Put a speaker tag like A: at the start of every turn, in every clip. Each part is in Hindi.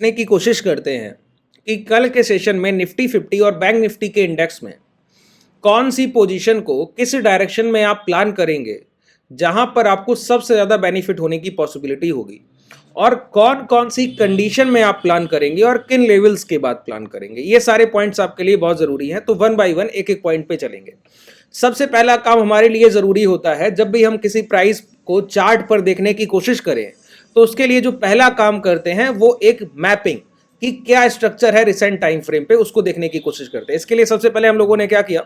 A: देखने की कोशिश करते हैं कि कल के सेशन में निफ्टी 50 और बैंक निफ्टी के इंडेक्स में कौन सी पोजीशन को किस डायरेक्शन में आप प्लान करेंगे जहां पर आपको सबसे ज़्यादा बेनिफिट होने की पॉसिबिलिटी होगी, और कौन कौन सी कंडीशन में आप प्लान करेंगे और किन लेवल्स के बाद प्लान करेंगे। ये सारे पॉइंट्स आपके लिए बहुत ज़रूरी हैं, तो वन बाय वन एक एक पॉइंट पे चलेंगे। सबसे पहला काम हमारे लिए ज़रूरी होता है, जब भी हम किसी प्राइस को चार्ट पर देखने की कोशिश करें तो उसके लिए जो पहला काम करते हैं वो एक मैपिंग कि क्या स्ट्रक्चर है रिसेंट टाइम फ्रेम पे, उसको देखने की कोशिश करते हैं। इसके लिए सबसे पहले हम लोगों ने क्या किया,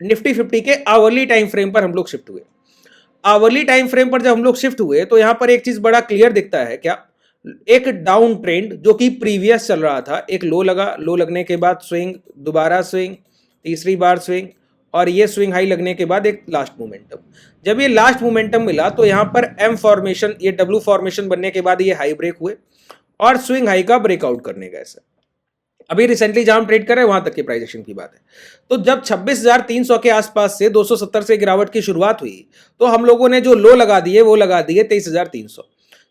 A: निफ्टी 50 के आवरली टाइम फ्रेम पर हम लोग शिफ्ट हुए। आवरली टाइम फ्रेम पर जब हम लोग शिफ्ट हुए तो यहां पर एक चीज बड़ा क्लियर दिखता है, क्या, एक डाउन ट्रेंड जो कि प्रीवियस चल रहा था, एक लो लगा, लो लगने के बाद स्विंग, दोबारा स्विंग, तीसरी बार स्विंग, और ये स्विंग हाई लगने के बाद एक लास्ट मोमेंटम। जब ये लास्ट मोमेंटम मिला तो यहां पर एम फॉर्मेशन, ये डब्ल्यू फॉर्मेशन बनने के बाद ये हाई ब्रेक हुए और स्विंग हाई का ब्रेकआउट करने गए। सर अभी रिसेंटली जहां हम ट्रेड कर रहे हैं वहां तक की प्राइस एक्शन की बात है। तो जब 26,300 के आसपास से 270 से गिरावट की शुरुआत हुई तो हम लोगों ने जो लो लगा दिए वो लगा दिए 23,300।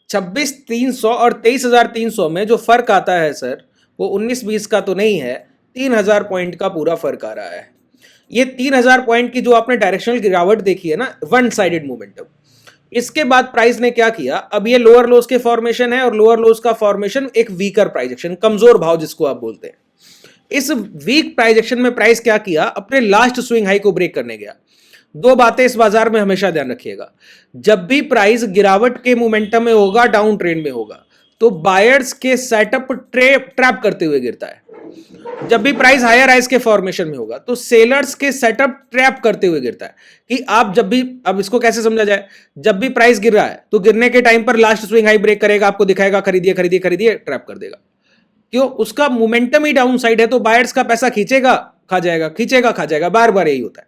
A: 26,300 और 23,300 में जो फर्क आता है सर वो 19-20 का तो नहीं है, 3,000 पॉइंट का पूरा फर्क आ रहा है। ये 3,000 पॉइंट की जो आपने डायरेक्शनल गिरावट देखी है ना, वन साइडेड मोमेंटम, इसके बाद प्राइस ने क्या किया, अब ये लोअर लोज के फॉर्मेशन है और लोअर लोज का फॉर्मेशन एक वीकर प्राइस एक्शन, कमजोर भाव जिसको आप बोलते हैं। इस वीक प्राइस एक्शन में प्राइस क्या किया, अपने लास्ट स्विंग हाई को ब्रेक करने गया। दो बातें इस बाजार में हमेशा ध्यान रखिएगा, जब भी प्राइस गिरावट के मोमेंटम में होगा, डाउन ट्रेंड में होगा, तो बायर्स के सेटअप ट्रैप करते हुए गिरता है। जब भी प्राइस हायर हाइज के फॉर्मेशन में होगा तो सेलर्स के सेटअप ट्रैप करते हुए गिरता है। कि आप जब भी, अब इसको कैसे समझा जाए, जब भी प्राइस गिर रहा है तो गिरने के टाइम पर लास्ट स्विंग हाई ब्रेक करेगा, आपको दिखाएगा खरीदिए खरीदिए खरीदिए, ट्रैप कर देगा। क्यों, उसका मोमेंटम ही डाउन साइड है, तो बायर्स का पैसा खींचेगा खा जाएगा, खींचेगा खा जाएगा, बार बार यही होता है।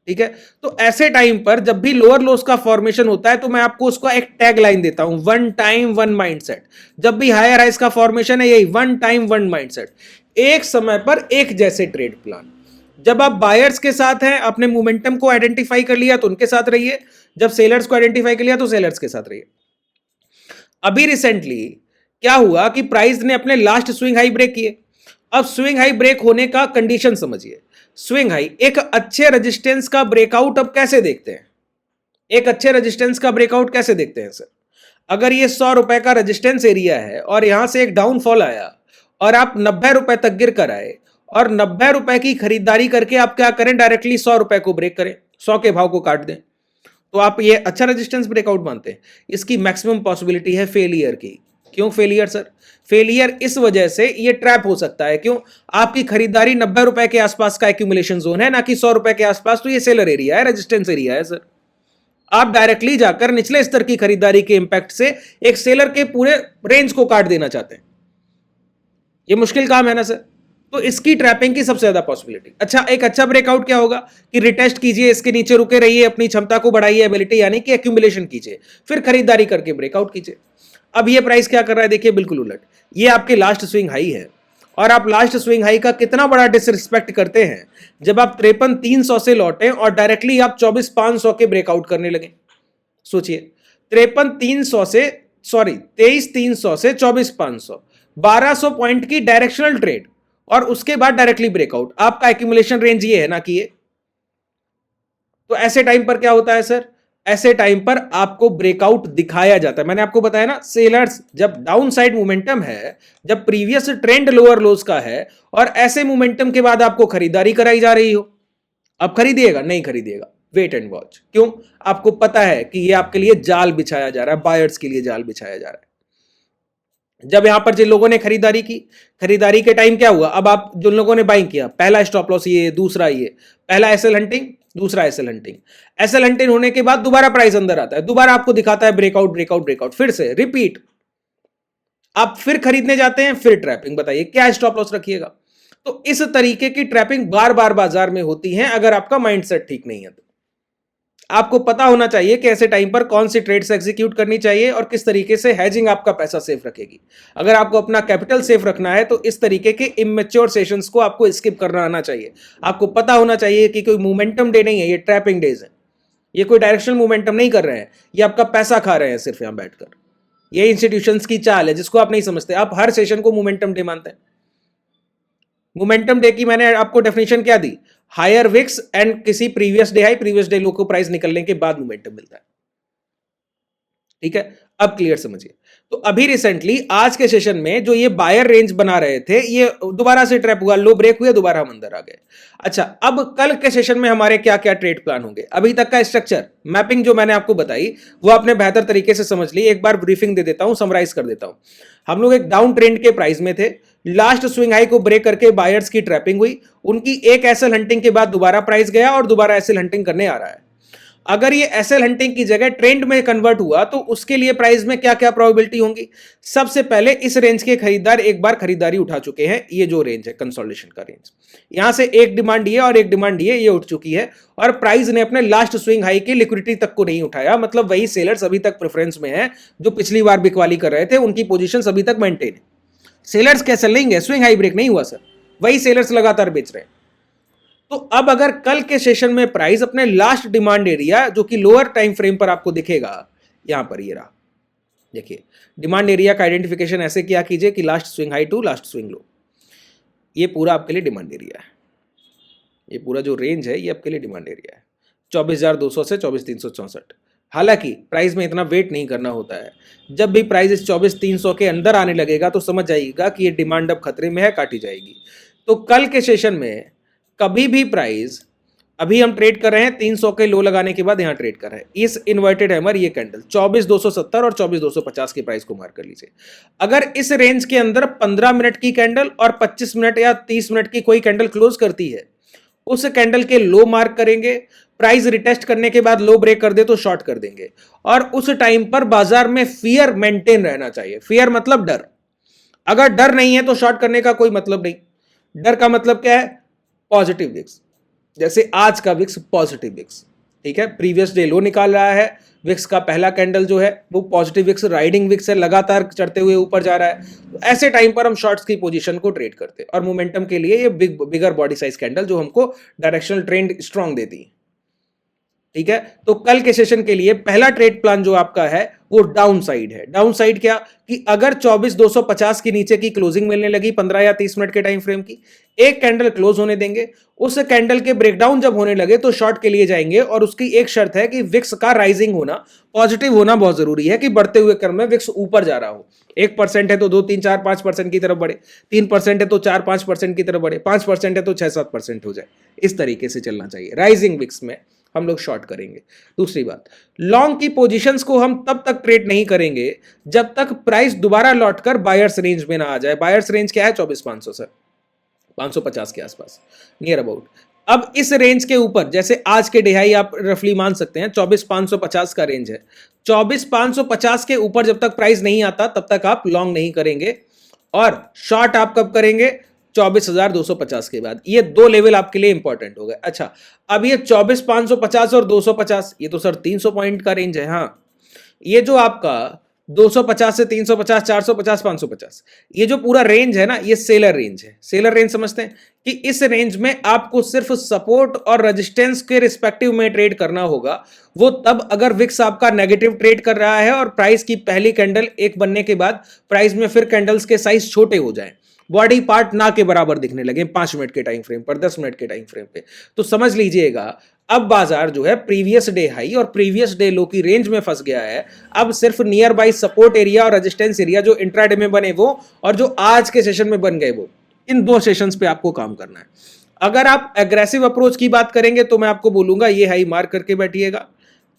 A: ठीक है, तो ऐसे टाइम पर जब भी लोअर लोस का फॉर्मेशन होता है तो मैं आपको उसका एक टैग लाइन देता हूं, वन टाइम वन माइंडसेट। जब भी हायर हाइज का फॉर्मेशन है, यही वन टाइम वन माइंडसेट, एक समय पर एक जैसे ट्रेड प्लान। जब आप बायर्स के साथ हैं, अपने मोमेंटम को आइडेंटिफाई कर लिया तो उनके साथ रहिए, जब सेलर्स को आइडेंटिफाई कर लिया तो सेलर्स के साथ रहिए। अभी रिसेंटली क्या हुआ कि प्राइस ने अपने लास्ट स्विंग हाई ब्रेक किए। अब स्विंग हाई ब्रेक होने का कंडीशन समझिए। स्विंग हाई, एक अच्छे रेजिस्टेंस का ब्रेकआउट अब कैसे देखते हैं, एक अच्छे रेजिस्टेंस का ब्रेकआउट कैसे देखते हैं सर, अगर ये 100 रुपए का रेजिस्टेंस एरिया है और यहां से एक डाउनफॉल आया और आप 90 रुपए तक गिर कर आए और 90 रुपए की खरीदारी करके आप क्या करें, डायरेक्टली 100 रुपए को ब्रेक करें, 100 के भाव को काट दें, तो आप ये अच्छा रेजिस्टेंस ब्रेकआउट मानते हैं। इसकी मैक्सिमम पॉसिबिलिटी है फेलियर की। क्यों फेलियर सर, फेलियर इस वजह से ये ट्रैप हो सकता है, क्यों, आपकी खरीदारी 90 रुपए के आसपास का एक्यूमुलेशन जोन है, ना कि 100 रुपए के आसपास, तो ये सेलर एरिया है, रेजिस्टेंस एरिया है सर। आप डायरेक्टली जाकर निचले स्तर की खरीदारी के इंपैक्ट से एक सेलर के पूरे रेंज को काट देना चाहते हैं, ये मुश्किल काम है ना सर। तो इसकी ट्रैपिंग की सबसे ज्यादा पॉसिबिलिटी। अच्छा, एक अच्छा ब्रेकआउट क्या होगा कि रिटेस्ट कीजिए, इसके नीचे रुके रहिए, अपनी क्षमता को बढ़ाइए, एबिलिटी यानी कि एक्यूमुलेशन कीजिए, फिर खरीदारी करके ब्रेकआउट कीजिए। अब ये प्राइस क्या कर रहा है, देखिए बिल्कुल उलट, ये आपके लास्ट स्विंग हाई है और आप लास्ट स्विंग हाई का कितना बड़ा डिसरिस्पेक्ट करते हैं जब आप 53,300 से लौटे और डायरेक्टली आप 24,500 के ब्रेकआउट करने लगे। सोचिए, 53,300 से, सॉरी 23,300 से 24,500, 1200 पॉइंट की डायरेक्शनल ट्रेड और उसके बाद डायरेक्टली ब्रेकआउट। आपका एक्यूमुलेशन रेंज ये है ना कि ये, तो ऐसे टाइम पर क्या होता है सर, ऐसे टाइम पर आपको ब्रेकआउट दिखाया जाता है। मैंने आपको बताया ना, सेलर्स जब डाउन साइड मोमेंटम है, जब प्रीवियस ट्रेंड लोअर लोज का है और ऐसे मोमेंटम के बाद आपको खरीदारी कराई जा रही हो, अब खरीदिएगा नहीं खरीदिएगा, वेट एंड वॉच। क्यों, आपको पता है कि ये आपके लिए जाल बिछाया जा रहा है, बायर्स के लिए जाल बिछाया जा रहा है। जब यहां पर जिन लोगों ने खरीदारी की, खरीदारी के टाइम क्या हुआ, अब आप जिन लोगों ने बाइंग किया, पहला स्टॉप लॉस ये, दूसरा ये, पहला एसएल हंटिंग, दूसरा एसएल हंटिंग। एसएल हंटिंग होने के बाद दोबारा प्राइस अंदर आता है, दोबारा आपको दिखाता है ब्रेकआउट ब्रेकआउट ब्रेकआउट, फिर से रिपीट, आप फिर खरीदने जाते हैं, फिर ट्रैपिंग। बताइए क्या स्टॉप लॉस रखिएगा। तो इस तरीके की ट्रैपिंग बार बार बाजार में होती है अगर आपका माइंडसेट ठीक नहीं है तो। आपको पता होना चाहिए कि ऐसे टाइम पर कौन सी ट्रेड्स एग्जीक्यूट करनी चाहिए और किस तरीके से हेजिंग आपका पैसा सेफ रखेगी। अगर आपको अपना कैपिटल सेफ रखना है तो इस तरीके के इमेच्योर सेशंस को आपको स्किप करना आना चाहिए। आपको पता होना चाहिए कि कोई मोमेंटम डे नहीं है, ये ट्रैपिंग डेज है, ये कोई डायरेक्शनल मोमेंटम नहीं कर रहे हैं, ये आपका पैसा खा रहे हैं सिर्फ यहां बैठकर। ये इंस्टीट्यूशंस की चाल है जिसको आप नहीं समझते। आप हर सेशन को मोमेंटम डे मानते हैं। मोमेंटम डे की मैंने आपको डेफिनेशन क्या दी? हायर विक्स एंड किसी previous day high previous day लो को प्राइस निकलने के बाद मोमेंटम मिलता है। ठीक है, अब क्लियर समझिए। तो अभी रिसेंटली आज के सेशन में जो ये बायर रेंज बना रहे थे, ये दोबारा से ट्रैप हुआ, लो ब्रेक हुए, दोबारा हम अंदर आ गए। अच्छा, अब कल के सेशन में हमारे क्या क्या ट्रेड प्लान होंगे? अभी तक का स्ट्रक्चर मैपिंग जो मैंने आपको बताई वो आपने बेहतर तरीके से समझ ली। एक बार ब्रीफिंग दे देता हूं, समराइज कर देता हूं। हम लोग एक डाउन ट्रेंड के प्राइस में थे, लास्ट स्विंग हाई को ब्रेक करके बायर्स की ट्रैपिंग हुई, उनकी एक एसएल हंटिंग के बाद दोबारा प्राइस गया और दोबारा एसएल हंटिंग करने आ रहा है। अगर ये एसएल हंटिंग की जगह ट्रेंड में कन्वर्ट हुआ तो उसके लिए प्राइस में क्या क्या प्रोबेबिलिटी होंगी? सबसे पहले इस रेंज के खरीदार एक बार खरीदारी उठा चुके हैं। ये जो रेंज है कंसोलिडेशन का रेंज, यहां से एक डिमांड ये और एक डिमांड ये उठ चुकी है और प्राइस ने अपने लास्ट स्विंग हाई की लिक्विडिटी तक को नहीं उठाया। मतलब वही सेलर्स अभी तक प्रेफरेंस में है जो पिछली बार बिकवाली कर रहे थे, उनकी पोजीशन अभी तक मेंटेन है। सेलर्स कैसे लेंगे? स्विंग हाई ब्रेक नहीं हुआ सर, वही सेलर्स लगातार बेच रहे हैं। तो अब अगर कल के सेशन में प्राइस अपने लास्ट डिमांड एरिया जो कि लोअर टाइम फ्रेम पर आपको दिखेगा, यहां पर ये रहा, देखिए डिमांड एरिया का आइडेंटिफिकेशन ऐसे किया कीजिए कि last swing high to last swing low, ये पूरा आपके लिए डिमांड एरिया है। ये पूरा जो रेंज है ये आपके लिए डिमांड एरिया है, 24,200 से 24,364। हालांकि प्राइस में इतना वेट नहीं करना होता है। जब भी प्राइस इस 24,300 के अंदर आने लगेगा तो समझ जाइएगा कि ये डिमांड अब खतरे में है, काटी जाएगी। तो कल के सेशन में कभी भी प्राइस, अभी हम ट्रेड कर रहे हैं 300 के लो लगाने के बाद यहां ट्रेड कर रहे हैं, इस इन्वर्टेड हैमर ये कैंडल 24,270 और 24,250 के प्राइस को मार्क कर लीजिए। अगर इस रेंज के अंदर 15 मिनट की कैंडल और 25 मिनट या 30 मिनट की कोई कैंडल क्लोज करती है, उस कैंडल के लो मार्क करेंगे, प्राइस रिटेस्ट करने के बाद लो ब्रेक कर दे तो शॉर्ट कर देंगे। और उस टाइम पर बाजार में फियर मेंटेन रहना चाहिए। फियर मतलब डर। अगर डर नहीं है तो शॉर्ट करने का कोई मतलब नहीं। डर का मतलब क्या है? पॉजिटिव विक्स, जैसे आज का विक्स पॉजिटिव विक्स, ठीक है, प्रीवियस डे लो निकाल रहा है, विक्स का पहला कैंडल जो है वो पॉजिटिव विक्स, राइडिंग विक्स है, लगातार चढ़ते हुए ऊपर जा रहा है। तो ऐसे टाइम पर हम शॉर्ट्स की पोजीशन को ट्रेड करते हैं और मोमेंटम के लिए ये बिगर बॉडी साइज कैंडल जो हमको डायरेक्शनल ट्रेंड स्ट्रांग देती है। ठीक है, तो कल के सेशन के लिए पहला ट्रेड प्लान जो आपका है वो डाउन साइड है। डाउन साइड क्या कि अगर 24,250 के नीचे की क्लोजिंग मिलने लगी 15 या 30 मिनट के टाइम फ्रेम की, एक कैंडल क्लोज होने देंगे, उस कैंडल के ब्रेकडाउन जब होने लगे तो शॉर्ट के लिए जाएंगे। और उसकी एक शर्त है कि विक्स का राइजिंग होना, पॉजिटिव होना बहुत जरूरी है कि बढ़ते हुए क्रम में विक्स ऊपर जा रहा हो। 1% है तो 2, 3, 4, 5% की तरफ बढ़े, 3% है तो 4-5% की तरफ बढ़े, 5% है तो 6-7% हो जाए। इस तरीके से चलना चाहिए। राइजिंग विक्स में हम लोग शॉर्ट करेंगे। दूसरी बात, लॉन्ग की पोजीशंस को हम तब तक ट्रेड नहीं करेंगे जब तक प्राइस दोबारा लौटकर बायर्स रेंज में ना आ जाए। बायर्स रेंज क्या है? 24,500 सर, 550 के आसपास, नियर अबाउट। अब इस रेंज के ऊपर, जैसे आज के डिहाई आप रफली मान सकते हैं 24,550 का रेंज है, 24,550 के ऊपर जब तक प्राइस नहीं आता तब तक आप लॉन्ग नहीं करेंगे। और शॉर्ट आप कब करेंगे? 24,250 के बाद। ये दो लेवल आपके लिए इंपॉर्टेंट हो गए। अच्छा, अब ये 24,550 और 250, ये तो सर 300 पॉइंट का रेंज है। हाँ, ये जो आपका 250 से 350, 450, 550, ये जो पूरा रेंज है ना, ये सेलर रेंज है। सेलर रेंज समझते हैं कि इस रेंज में आपको सिर्फ सपोर्ट और रेजिस्टेंस के रिस्पेक्टिव में ट्रेड करना होगा। वो तब अगर विक्स आपका नेगेटिव ट्रेड कर रहा है और प्राइस की पहली कैंडल एक बनने के बाद प्राइस में फिर कैंडल्स के साइज छोटे हो जाएं, बॉडी पार्ट ना के बराबर दिखने लगे 5 मिनट के टाइम फ्रेम पर, 10 मिनट के टाइम फ्रेम पे, तो समझ लीजिएगा अब बाजार जो है प्रीवियस डे हाई और प्रीवियस डे लो की रेंज में फंस गया है। अब सिर्फ नियर बाई सपोर्ट एरिया और रेजिस्टेंस एरिया जो इंट्राडे में बने वो और जो आज के सेशन में बन गए वो, इन दो सेशंस पे आपको काम करना है। अगर आप एग्रेसिव अप्रोच की बात करेंगे तो मैं आपको बोलूंगा ये हाई मार्क करके बैठिएगा,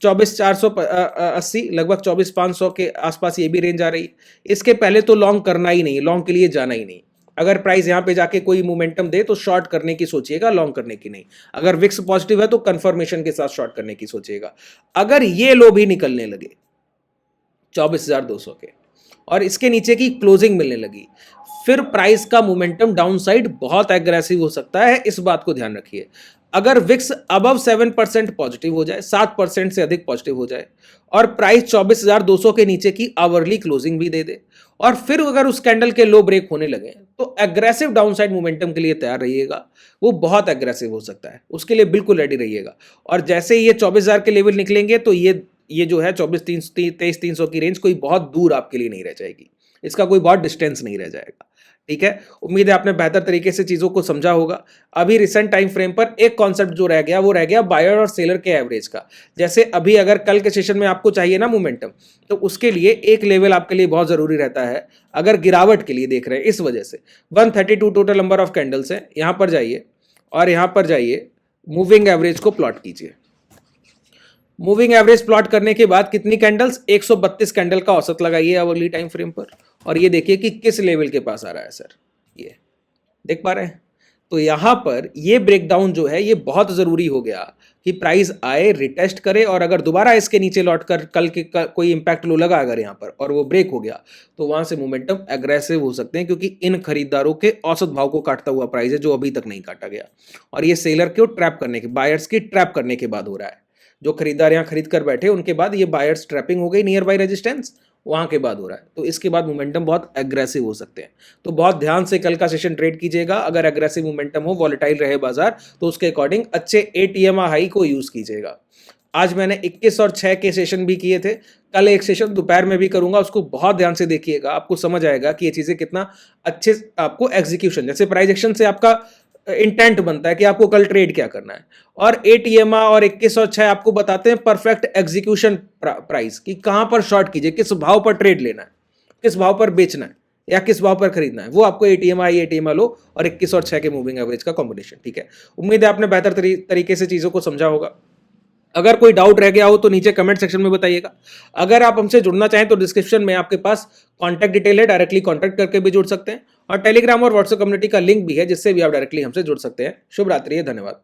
A: 24,480, लगभग 24,500 के आसपास ये भी रेंज आ रही है। इसके पहले तो लॉन्ग करना ही नहीं, लॉन्ग के लिए जाना ही नहीं। अगर प्राइस यहां पे जाके कोई मोमेंटम दे तो शॉर्ट करने की सोचिएगा, लॉन्ग करने की नहीं। अगर विक्स पॉजिटिव है तो कंफर्मेशन के साथ शॉर्ट करने की सोचिएगा। अगर ये लो भी निकलने लगे 24,200 के और इसके नीचे की क्लोजिंग मिलने लगी, फिर प्राइस का मोमेंटम डाउन साइड बहुत एग्रेसिव हो सकता है। इस बात को ध्यान रखिए। अगर विक्स अबव 7% पॉजिटिव हो जाए, 7% से अधिक पॉजिटिव हो जाए और प्राइस 24,200 के नीचे की आवरली क्लोजिंग भी दे दे और फिर अगर उस कैंडल के लो ब्रेक होने लगे तो एग्रेसिव डाउनसाइड मोमेंटम के लिए तैयार रहिएगा। वो बहुत एग्रेसिव हो सकता है, उसके लिए बिल्कुल रेडी रहिएगा। और जैसे ही ये 24,000 के लेवल निकलेंगे तो ये जो है 23,300 की रेंज कोई बहुत दूर आपके लिए नहीं रह जाएगी, इसका कोई बहुत डिस्टेंस नहीं रह जाएगा। ठीक है, उम्मीद है आपने बेहतर तरीके से चीज़ों को समझा होगा। अभी रिसेंट टाइम फ्रेम पर एक कॉन्सेप्ट जो रह गया वो रह गया बायर और सेलर के एवरेज का। जैसे अभी अगर कल के सेशन में आपको चाहिए ना मोमेंटम, तो उसके लिए एक लेवल आपके लिए बहुत ज़रूरी रहता है। अगर गिरावट के लिए देख रहे हैं इस वजह से 132 टोटल नंबर ऑफ कैंडल्स हैं, यहाँ पर जाइए और यहाँ पर जाइए मूविंग एवरेज को प्लॉट कीजिए। मूविंग एवरेज प्लॉट करने के बाद कितनी कैंडल्स, 132 कैंडल का औसत लगाइए अवर्ली टाइम फ्रेम पर और ये देखिए कि किस लेवल के पास आ रहा है सर, ये देख पा रहे हैं। तो यहां पर ये ब्रेकडाउन जो है ये बहुत जरूरी हो गया कि प्राइस आए, रिटेस्ट करे और अगर दोबारा इसके नीचे लौट कर कोई इंपैक्ट लो लगा अगर यहां पर और वो ब्रेक हो गया तो वहां से मोमेंटम एग्रेसिव हो सकते हैं, क्योंकि इन खरीदारों के औसत भाव को काटता हुआ प्राइस है जो अभी तक नहीं काटा गया और ये सेलर को ट्रैप करने के, बायर्स की ट्रैप करने के बाद हो रहा है। जो खरीदार यहाँ खरीद कर बैठे उनके बाद ये बायर्स ट्रैपिंग हो गई नियर बाय रेजिस्टेंस, वहां के बाद हो रहा है। तो इसके बाद मोमेंटम बहुत एग्रेसिव हो सकते हैं। तो बहुत ध्यान से कल का सेशन ट्रेड कीजिएगा। अगर एग्रेसिव मोमेंटम हो, वॉलेटाइल रहे बाजार, तो उसके अकॉर्डिंग अच्छे एटीएम हाई को यूज कीजिएगा। आज मैंने 21 और 6 के सेशन भी किए थे, कल एक सेशन दोपहर में भी करूंगा, उसको बहुत ध्यान से देखिएगा। आपको समझ आएगा कि ये चीजें कितना अच्छे आपको एग्जीक्यूशन, जैसे प्राइस एक्शन से आपका इंटेंट बनता है कि आपको कल ट्रेड क्या करना है, और एटीएमआ और 21 और 6 आपको बताते हैं परफेक्ट एग्जीक्यूशन प्राइस कि कहां पर शॉर्ट कीजिए, किस भाव पर ट्रेड लेना है, किस भाव पर बेचना है या किस भाव पर खरीदना है। वो आपको एटीएमआ लो और 21 और 6 के मूविंग एवरेज का कॉम्बिनेशन। ठीक है, उम्मीद है आपने बेहतर तरीके से चीजों को समझा होगा। अगर कोई डाउट रह गया हो तो नीचे कमेंट सेक्शन में बताइएगा। अगर आप हमसे जुड़ना चाहें तो डिस्क्रिप्शन में आपके पास कॉन्टैक्ट डिटेल है, डायरेक्टली कॉन्टैक्ट करके भी जुड़ सकते हैं और टेलीग्राम और व्हाट्सएप कम्युनिटी का लिंक भी है जिससे भी आप डायरेक्टली हमसे जुड़ सकते हैं। शुभ रात्रि, धन्यवाद।